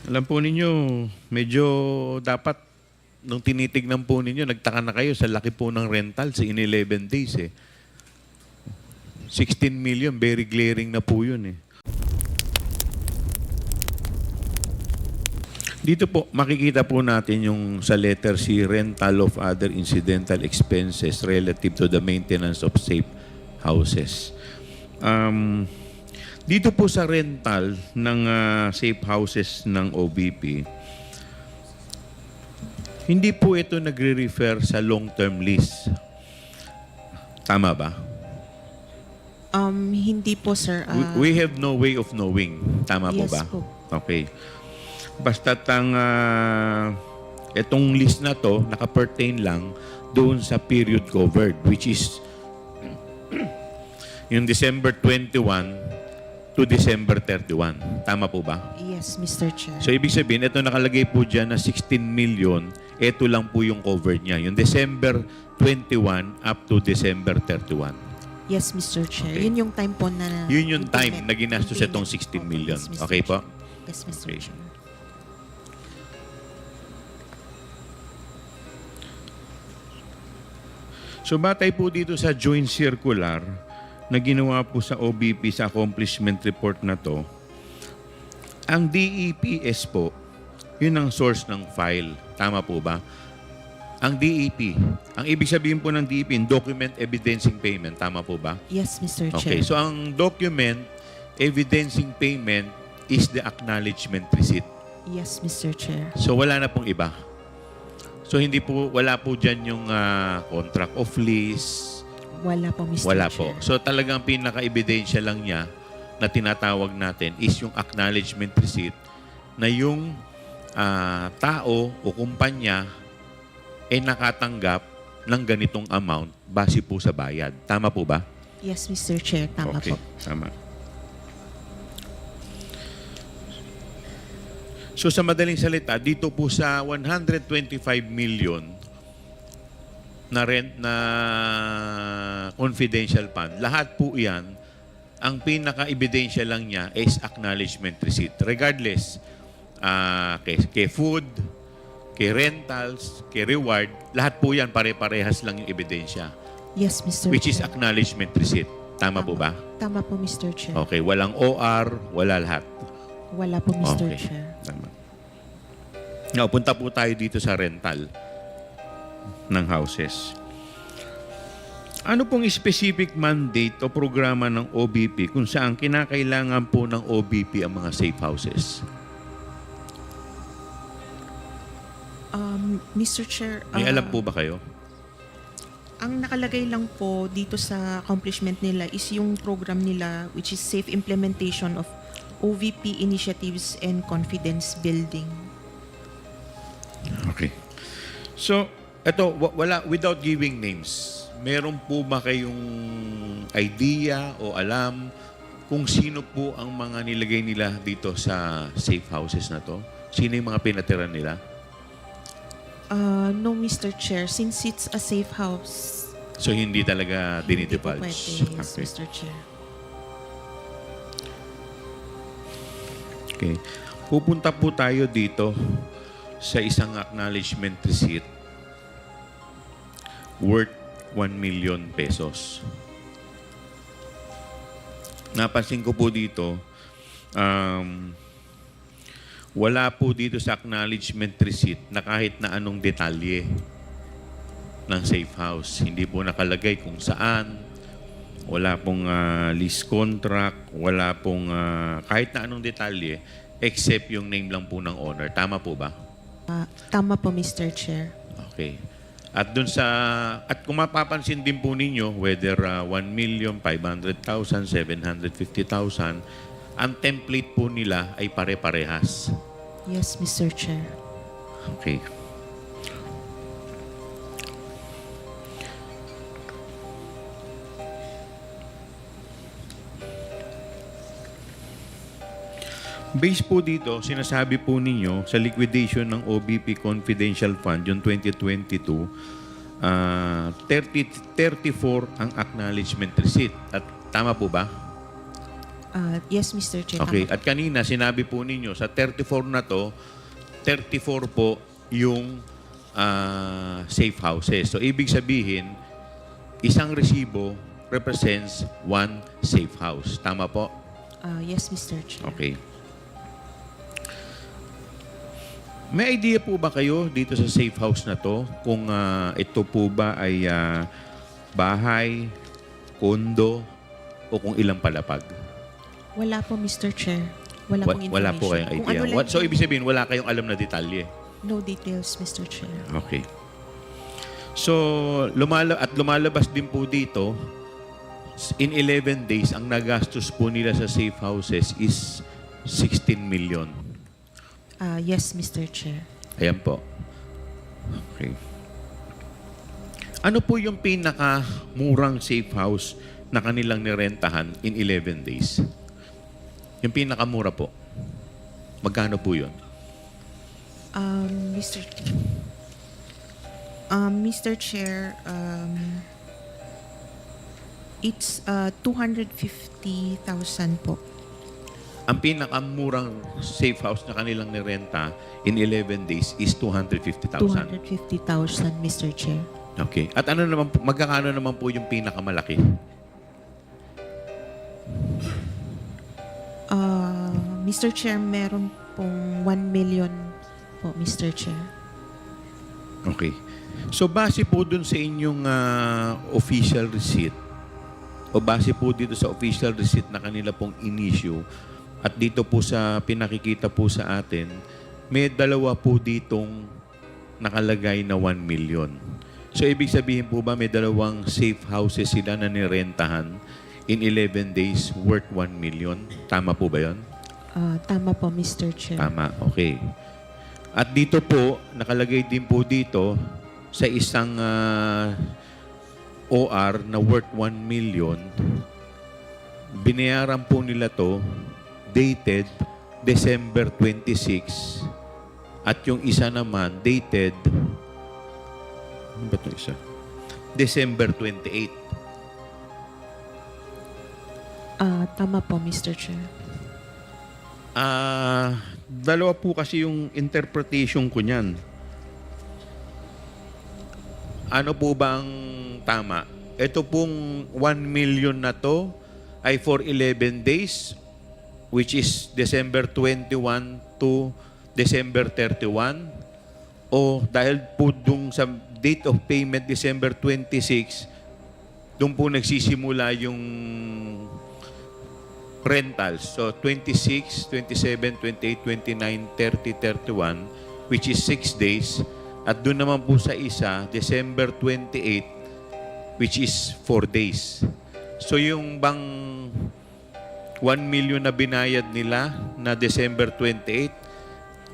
Alam po ninyo, medyo dapat nung tinitignan po ninyo, nagtaka na kayo sa laki po ng rental in 11 days eh. 16 million, very glaring na po yun eh. Dito po, makikita po natin yung sa letter C, rental of other incidental expenses relative to the maintenance of safe houses. Dito po sa rental ng safe houses ng OBP, hindi po ito nagre-refer sa long-term lease. Tama ba? Hindi po, sir. We have no way of knowing. Tama po Yes ba? po. Okay. Basta't ang itong list na to naka-pertain lang doon sa period covered, which is yung December 21 to December 31. Tama po ba? Yes, Mr. Chair. So, ibig sabihin, ito nakalagay po dyan na 16 million, ito lang po yung covered niya. Yung December 21 up to December 31. Yes, Mr. Chair. Okay. Yun yung time po na... Yun yung time na ginastos implement. itong 16 million. Yes, Mr. Okay po? Chair. Yes, Mr. Okay. Chair. So, batay po dito sa joint circular na ginawa po sa OBP sa accomplishment report na to, ang DEPS po, yun ang source ng file. Tama po ba? Ang DEP, ang ibig sabihin po ng DEP, document evidencing payment. Tama po ba? Yes, Mr. Okay, Chair. so ang document evidencing payment is the acknowledgement receipt. Yes, Mr. Chair. So wala na pong iba. So wala po dyan yung contract of lease. Wala po, Mr. Wala Chair. po. So talagang pinaka-ebidensya lang niya na tinatawag natin is yung acknowledgement receipt na yung tao o kumpanya ay nakatanggap ng ganitong amount base po sa bayad. Tama po ba? Yes, Mr. Chair. Tama Okay, po. tama. So sa madaling salita, dito po sa 125 million na rent na confidential fund, lahat po yan, ang pinaka-ebidensya lang niya is acknowledgement receipt. Regardless, kay food, kay rentals, kay reward, lahat po yan pare-parehas lang yung ebidensya. Yes, Mr. Which is Chair. acknowledgement receipt. Tama po ba? Tama po, Mr. Chair. Okay, walang OR, wala lahat. Wala po, Mr. Okay. Chair. Tama. Now, punta po tayo dito sa rental ng houses. Ano pong specific mandate o programa ng OBP kung saan kinakailangan po ng OBP ang mga safe houses? Mr. Chair, May alam po ba kayo? ang nakalagay lang po dito sa accomplishment nila is yung program nila which is safe implementation of OVP initiatives and confidence building. Okay. So, eto, without giving names, meron po ba kayong idea o alam kung sino po ang mga nilagay nila dito sa safe houses na to? Sino yung mga pinatira nila? No, Mr. Chair, since it's a safe house, So, hindi talaga hindi po dinidivulge? pwede, yes, Okay. Mr. Chair. Okay. Pupunta po tayo dito sa isang acknowledgement receipt worth 1 million pesos. Napansin ko po dito, wala po dito sa acknowledgement receipt na kahit na anong detalye ng safe house. Hindi po nakalagay kung saan, wala pong lease contract, wala pong kahit na anong detalye except yung name lang po ng owner. Tama po ba? Tama po, Mr. Chair. Okay. At kung mapapansin din po ninyo, whether 1,500,000, 750,000, ang template po nila ay pare-parehas. Yes, Mr. Chair. Okay. Based po dito, sinasabi po ninyo sa liquidation ng OBP Confidential Fund, yung 2022, 34 ang acknowledgement receipt. At tama po ba? Yes, Mr. Chair. Okay. Tama. At kanina, sinabi po ninyo, sa 34 na to, 34 po yung safe houses. So, ibig sabihin, isang resibo represents one safe house. Tama po? Yes, Mr. Chair. Okay. May idea po ba kayo dito sa safe house na to kung ito po ba ay bahay, kondo, o kung ilang palapag? Wala po, Mr. Chair. Wala pong information. Wala po kayong Kung idea. ano lang So, ibig sabihin, wala kayong alam na detalye. No details, Mr. Chair. Okay. So, lumalabas din po dito, in 11 days, ang nagastos po nila sa safe houses is 16 million. Yes, Mr. Chair. Ayan po. Okay. Ano po yung pinakamurang safe house na kanilang nirentahan in 11 days? Yung pinakamura po. Magkano po yun? Mr. Chair, it's 250,000 po. Ang pinakamurang safe house na kanilang nirenta in 11 days is 250,000. 250,000, Mr. Chair. Okay. At ano naman po, magkakano naman po yung pinakamalaki? Mr. Chair, meron pong 1 million po, Mr. Chair. Okay. So, base po dun sa inyong official receipt o base po dito sa official receipt na kanila pong in-issue at dito po sa pinakikita po sa atin, may dalawa po ditong nakalagay na 1 million. So, ibig sabihin po ba may dalawang safe houses sila na nirentahan in 11 days worth 1 million? Tama po ba yun? Tama po, Mr. Chair. Tama, okay. At dito po, nakalagay din po dito sa isang OR na worth 1 million, binayaran po nila to dated December 26 at yung isa naman dated ano ba ito isa? December 28. Tama po, Mr. Chair. Dalawa po kasi yung interpretation ko niyan. Ano po bang tama? Ito pong 1 million na to ay for 11 days, which is December 21 to December 31. O dahil po dung sa date of payment December 26, doon po nagsisimula yung rentals. So, 26, 27, 28, 29, 30, 31, which is 6 days. At doon naman po sa isa, December 28, which is 4 days. So, yung bang 1 million na binayad nila na December 28,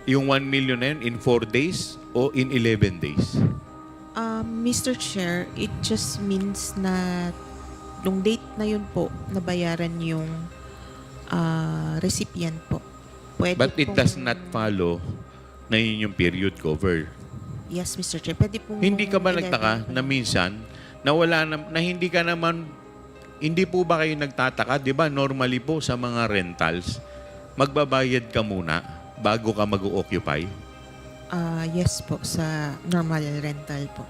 yung 1 million na yun in 4 days o in 11 days? Mr. Chair, it just means na nung date na yun po, nabayaran yung recipient po. Pwede But it pong- does not follow na yun yung period cover. Yes, Mr. Chair. Pwede pong... Hindi ka ba 11 nagtaka na minsan na hindi ka naman, hindi po ba kayo nagtataka, di ba normally po sa mga rentals, magbabayad ka muna bago ka mag-occupy? Yes po, sa normal rental po.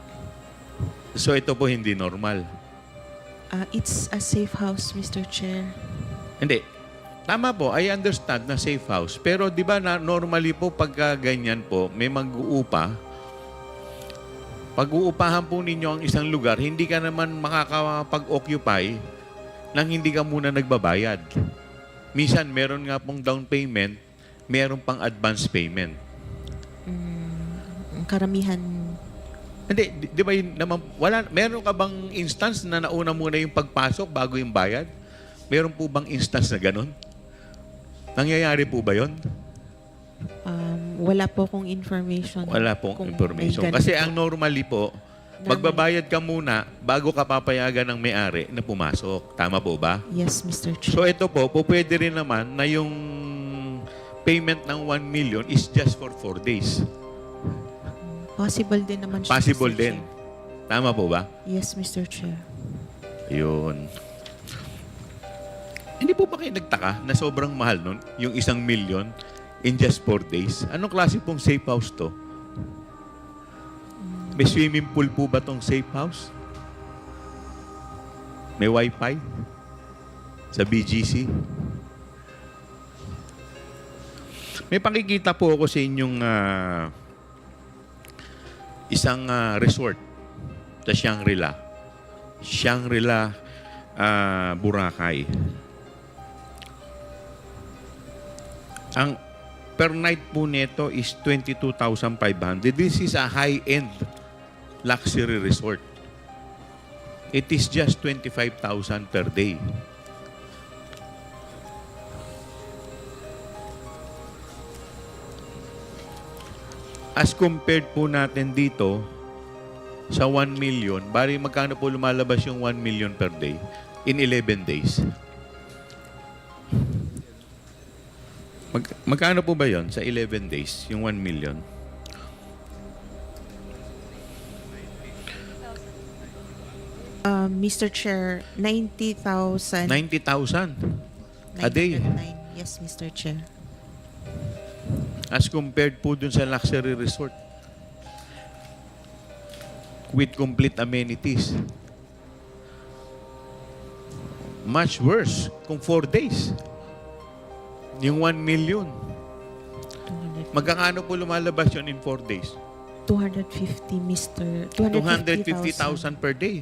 So ito po hindi normal. It's a safe house, Mr. Chair. Hindi. Tama po, I understand na safe house. Pero di ba na normally po pagka ganyan po, may mag-uupa, pag-uupahan po ninyo ang isang lugar, hindi ka naman makakapag-occupy nang hindi ka muna nagbabayad. Minsan, meron nga pong down payment, meron pang advance payment. Ang karamihan... Hindi, di ba yun naman, meron ka bang instance na nauna muna yung pagpasok bago yung bayad? Meron po bang instance na ganun? Nangyayari po ba yun? wala po akong information. Wala pong kung information. may ganun Kasi po. ang normally po, magbabayad ka muna bago ka papayagan ng may-ari na pumasok. Tama po ba? Yes, Mr. Chair. So ito po, pwede rin naman na yung payment ng 1 million is just for 4 days. Possible din naman siya, Possible Mr. din. Chair. Tama po ba? Yes, Mr. Chair. Yun. Hindi po ba kayo nagtaka na sobrang mahal nun, yung 1,000,000 in just 4 days? Anong klase pong safe house to? May swimming pool po ba tong safe house? May wifi? Sa BGC? May pakikita po ako sa inyong isang resort sa Shangri-La. Shangri-La, Boracay. Ang per night po nito is 22,500. This is a high-end luxury resort. It is just 25,000 per day. As compared po natin dito sa 1 million, bali magkano po lumalabas yung 1 million per day in 11 days? Magkano po ba yon sa 11 days, yung 1 million? Mr. Chair, 90,000. 90,000 a day. 909. Yes, Mr. Chair. As compared po dun sa luxury resort with complete amenities. Much worse kung 4 days. Yung 1 million. 250. Magkakano po lumalabas yun in 4 days? 250, Mr. 250,000 per day.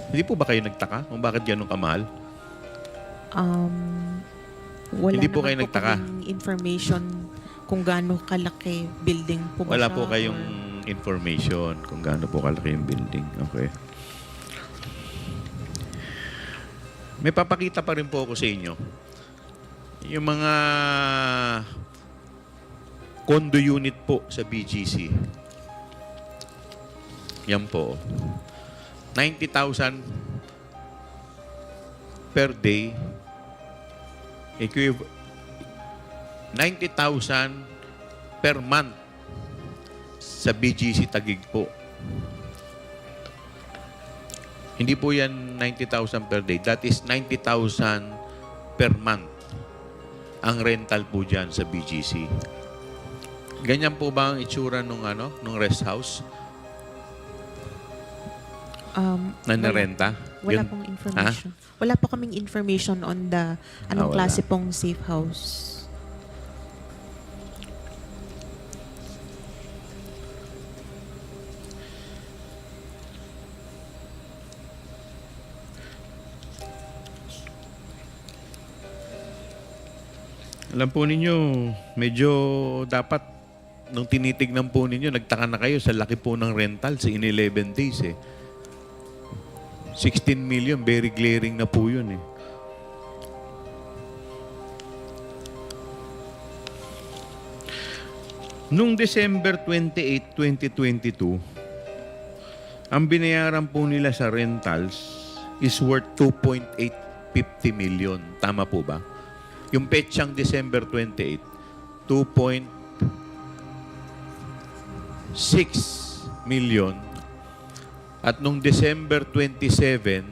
Hindi po ba kayo nagtaka kung bakit ganun kamahal? Wala Hindi po naman kayo nagtaka? kaming information kung gaano kalaki building po ba Wala siya po kayong or- information kung gaano po kalaki yung building. Okay. May papakita pa rin po ako sa inyo. Yung mga condo unit po sa BGC. Yan po. 90,000 per day. 90,000 per month sa BGC Taguig po. Hindi po yan 90,000 per day. That is 90,000 per month ang rental po dyan sa BGC. Ganyan po ba ang itsura nung rest house na narenta? Wala Yun- pong information. Wala po kaming information on the anong wala. klase pong safe house. Alam po ninyo, medyo dapat nung tinitignan po ninyo, nagtaka na kayo sa laki po ng rental in 11 days eh. 16 million, very glaring na po yun eh. Nung December 28, 2022, ang binayaran po nila sa rentals is worth 2.850 million. Tama po ba? Yung petsang December 28, 2.6 million. At nung December 27,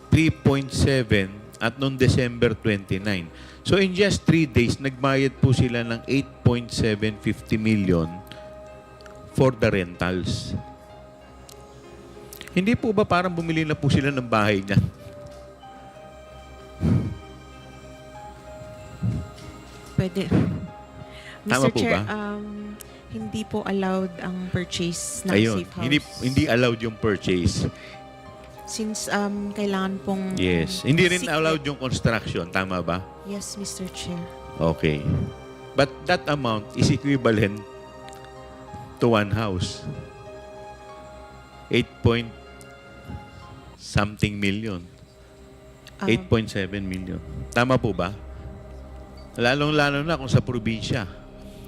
3.7 at nung December 29. So in just 3 days, nagbayad po sila ng 8.750 million for the rentals. Hindi po ba parang bumili na po sila ng bahay niyan? Pwede. Tama Mr. po Chair, ba? hindi po allowed ang purchase ng Ayun, safe house. hindi allowed yung purchase. Since kailangan pong Yes. Hindi rin secret. allowed yung construction. Tama ba? Yes, Mr. Chair. Okay. But that amount is equivalent to one house. 8 point something million. 8.7 million. Tama po ba? Lalong-lalo na kung sa probinsya.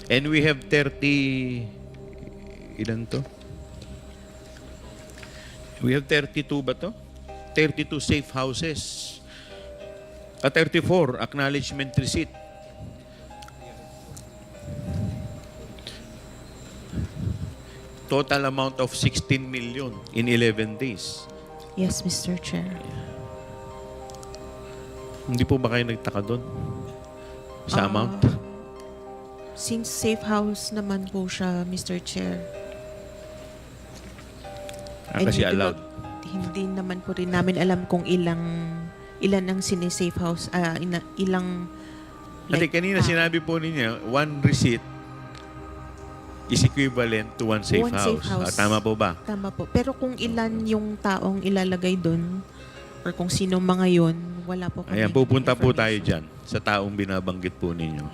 And we have 30... Ilan to? We have 32 ba to? 32 safe houses. 34 acknowledgement receipt. Total amount of 16 million in 11 days. Yes, Mr. Chair. Hindi po ba kayo nagtaka doon? Sa Ah, amount? Since safe house naman po siya, Mr. Chair. And Kasi hindi allowed. Hindi naman po rin namin alam kung ilan ang sine-safe house, ilang Kasi kanina sinabi po ninyo, one receipt is equivalent to one safe One house. safe house. Tama po ba? Tama po. Pero kung ilan yung taong ilalagay doon or kung sino mga yon, wala po kami. Ayan, pupunta po tayo information. dyan sa taong binabanggit po ninyo.